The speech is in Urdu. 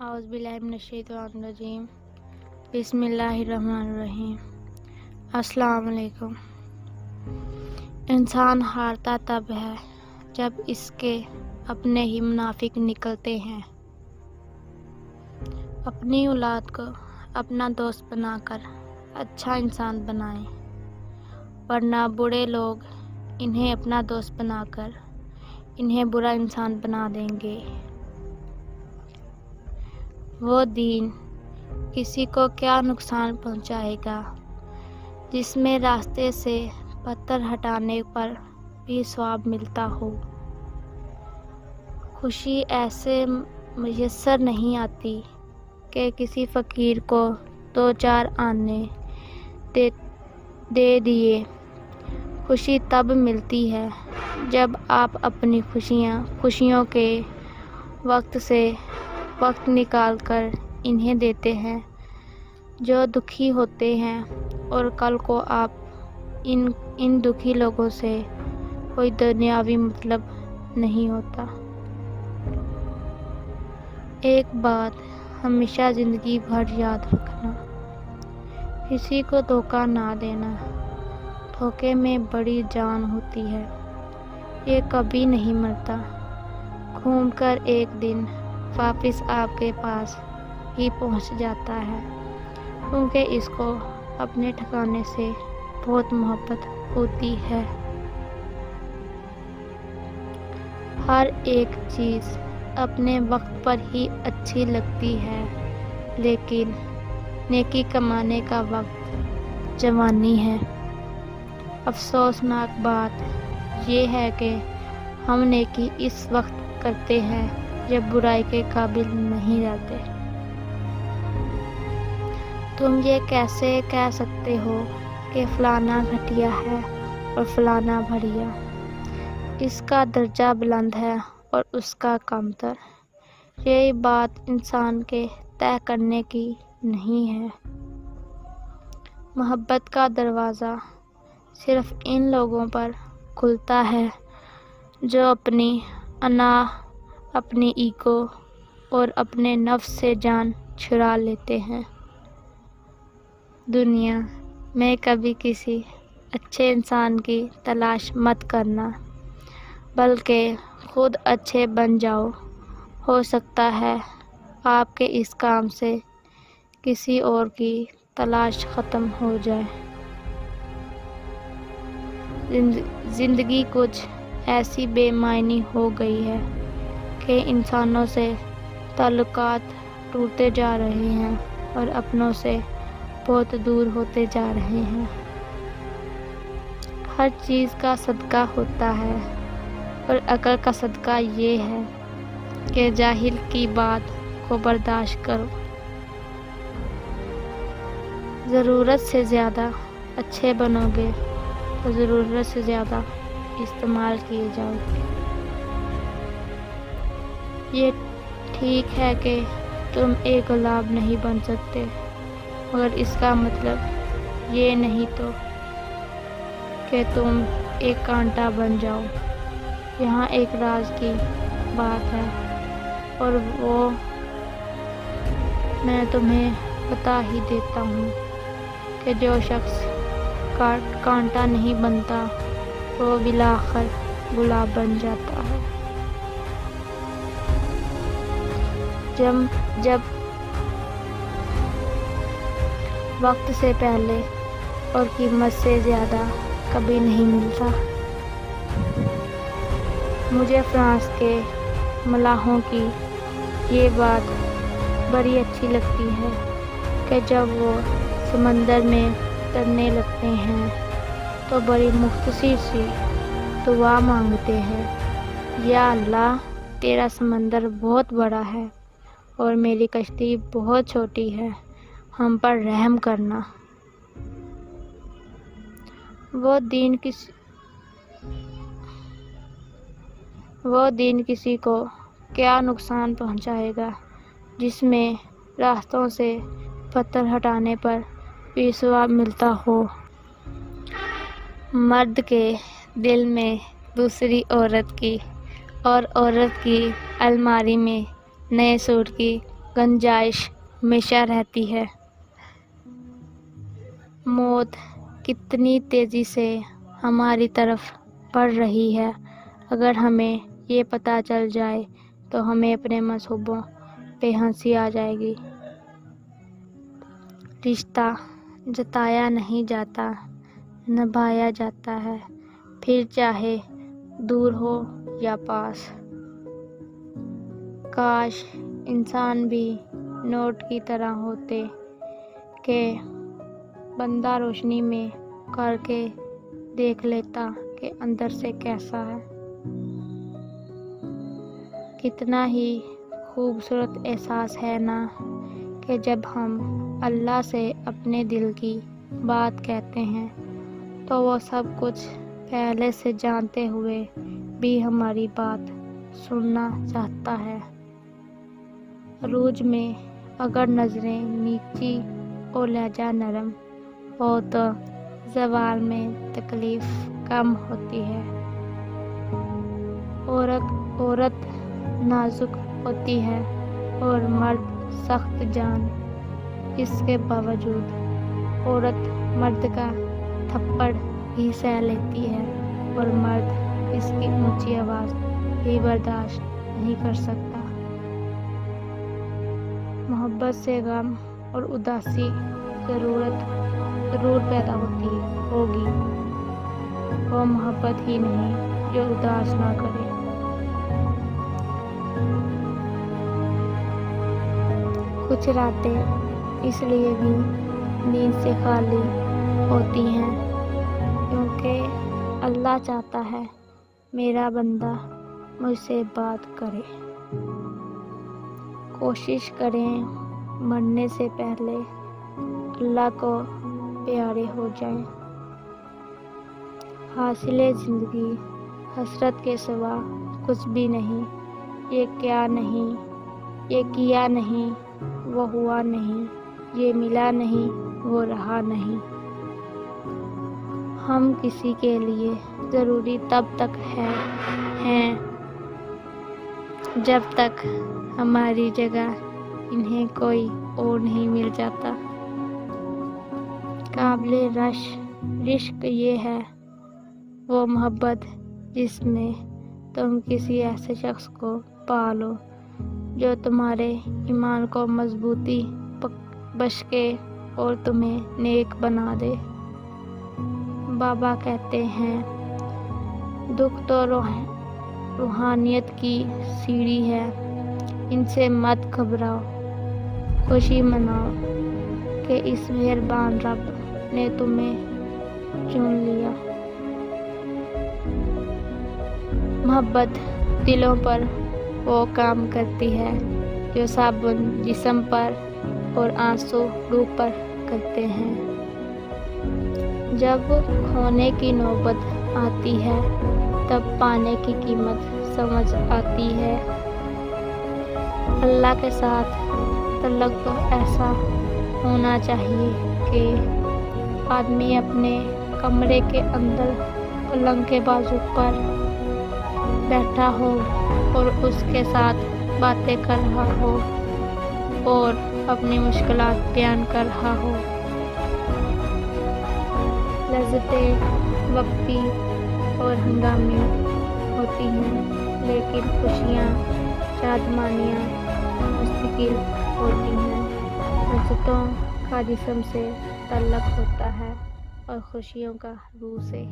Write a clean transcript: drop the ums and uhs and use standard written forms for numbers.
اعوذ باللہ من الشیطان الرجیم بسم اللہ الرحمن الرحیم۔ السلام علیکم۔ انسان ہارتا تب ہے جب اس کے اپنے ہی منافق نکلتے ہیں۔ اپنی اولاد کو اپنا دوست بنا کر اچھا انسان بنائیں، ورنہ برے لوگ انہیں اپنا دوست بنا کر انہیں برا انسان بنا دیں گے۔ وہ دین کسی کو کیا نقصان پہنچائے گا جس میں راستے سے پتھر ہٹانے پر بھی ثواب ملتا ہو۔ خوشی ایسے میسر نہیں آتی کہ کسی فقیر کو 2-4 آنے دے دیے۔ خوشی تب ملتی ہے جب آپ اپنی خوشیوں کے وقت سے وقت نکال کر انہیں دیتے ہیں جو دکھی ہوتے ہیں، اور کل کو آپ ان دکھی لوگوں سے کوئی دنیاوی مطلب نہیں ہوتا۔ ایک بات ہمیشہ زندگی بھر یاد رکھنا، کسی کو دھوکہ نہ دینا۔ دھوکے میں بڑی جان ہوتی ہے، یہ کبھی نہیں مرتا، گھوم کر ایک دن واپس آپ کے پاس ہی پہنچ جاتا ہے، کیونکہ اس کو اپنے ٹھکانے سے بہت محبت ہوتی ہے۔ ہر ایک چیز اپنے وقت پر ہی اچھی لگتی ہے، لیکن نیکی کمانے کا وقت جوانی ہے۔ افسوسناک بات یہ ہے کہ ہم نیکی اس وقت کرتے ہیں جب برائی کے قابل نہیں رہتے۔ تم یہ کیسے کہہ سکتے ہو کہ فلانا گھٹیا ہے اور فلانا بڑھیا؟ اس کا درجہ بلند ہے اور اس کا کمتر۔ یہ بات انسان کے طے کرنے کی نہیں ہے۔ محبت کا دروازہ صرف ان لوگوں پر کھلتا ہے جو اپنی انا، اپنی ایگو اور اپنے نفس سے جان چھڑا لیتے ہیں۔ دنیا میں کبھی کسی اچھے انسان کی تلاش مت کرنا، بلکہ خود اچھے بن جاؤ۔ ہو سکتا ہے آپ کے اس کام سے کسی اور کی تلاش ختم ہو جائے۔ زندگی کچھ ایسی بے معنی ہو گئی ہے کہ انسانوں سے تعلقات ٹوٹتے جا رہے ہیں اور اپنوں سے بہت دور ہوتے جا رہے ہیں۔ ہر چیز کا صدقہ ہوتا ہے، اور عقل کا صدقہ یہ ہے کہ جاہل کی بات کو برداشت کرو۔ ضرورت سے زیادہ اچھے بنو گے تو ضرورت سے زیادہ استعمال کیے جاؤ گے۔ یہ ٹھیک ہے کہ تم ایک گلاب نہیں بن سکتے، مگر اس کا مطلب یہ نہیں تو کہ تم ایک کانٹا بن جاؤ۔ یہاں ایک راز کی بات ہے، اور وہ میں تمہیں بتا ہی دیتا ہوں کہ جو شخص کانٹا نہیں بنتا وہ بالآخر گلاب بن جاتا ہے۔ جب وقت سے پہلے اور قیمت سے زیادہ کبھی نہیں ملتا۔ مجھے فرانس کے ملاحوں کی یہ بات بڑی اچھی لگتی ہے کہ جب وہ سمندر میں ترنے لگتے ہیں تو بڑی مختصر سی دعا مانگتے ہیں، یا اللہ، تیرا سمندر بہت بڑا ہے اور میری کشتی بہت چھوٹی ہے، ہم پر رحم کرنا۔ وہ دین کسی کو کیا نقصان پہنچائے گا جس میں راستوں سے پتھر ہٹانے پر بھی ثواب ملتا ہو۔ مرد کے دل میں دوسری عورت کی اور عورت کی الماری میں نئے سوٹ کی گنجائش ہمیشہ رہتی ہے۔ موت کتنی تیزی سے ہماری طرف بڑھ رہی ہے، اگر ہمیں یہ پتہ چل جائے تو ہمیں اپنے منصوبوں پہ ہنسی آ جائے گی۔ رشتہ جتایا نہیں جاتا، نبھایا جاتا ہے، پھر چاہے دور ہو یا پاس۔ کاش انسان بھی نوٹ کی طرح ہوتے کہ بندہ روشنی میں کر کے دیکھ لیتا کہ اندر سے کیسا ہے۔ کتنا ہی خوبصورت احساس ہے نا کہ جب ہم اللہ سے اپنے دل کی بات کہتے ہیں تو وہ سب کچھ پہلے سے جانتے ہوئے بھی ہماری بات سننا چاہتا ہے۔ عروج میں اگر نظریں نیچی اور لہجہ نرم ہو تو زوال میں تکلیف کم ہوتی ہے۔ عورت نازک ہوتی ہے اور مرد سخت جان، اس کے باوجود عورت مرد کا تھپڑ بھی سہ لیتی ہے اور مرد اس کی اونچی آواز بھی برداشت نہیں کر سکتا۔ محبت سے غم اور اداسی ضرور پیدا ہوگی، وہ محبت ہی نہیں جو اداس نہ کرے۔ کچھ راتیں اس لیے بھی نیند سے خالی ہوتی ہیں کیونکہ اللہ چاہتا ہے میرا بندہ مجھ سے بات کرے۔ کوشش کریں مرنے سے پہلے اللہ کو پیارے ہو جائیں۔ حاصل زندگی حسرت کے سوا کچھ بھی نہیں، یہ کیا نہیں، یہ کیا نہیں، وہ ہوا نہیں، یہ ملا نہیں، وہ رہا نہیں۔ ہم کسی کے لیے ضروری تب تک ہیں جب تک ہماری جگہ انہیں کوئی اور نہیں مل جاتا۔ قابل عشق یہ ہے وہ محبت جس میں تم کسی ایسے شخص کو پالو جو تمہارے ایمان کو مضبوطی بخشے اور تمہیں نیک بنا دے۔ بابا کہتے ہیں دکھ تو روحانیت کی سیڑھی ہے، ان سے مت گھبراؤ، خوشی مناؤ کہ اس مہربان رب نے تمہیں چن لیا۔ محبت دلوں پر وہ کام کرتی ہے جو صابن جسم پر اور آنسو روح پر کرتے ہیں۔ جب کھونے کی نوبت آتی ہے تب پانے کی قیمت سمجھ آتی ہے۔ اللہ کے ساتھ تعلق ایسا ہونا چاہیے کہ آدمی اپنے کمرے کے اندر پلنگ کے بازو پر بیٹھا ہو اور اس کے ساتھ باتیں کر رہا ہو اور اپنی مشکلات بیان کر رہا ہو۔ لذتیں وقتی اور ہنگامی ہوتی ہیں لیکن خوشیاں شادمانیاں مستقل ہوتی ہیں۔ لذتوں کا جسم سے تعلق ہوتا ہے اور خوشیوں کا روح سے۔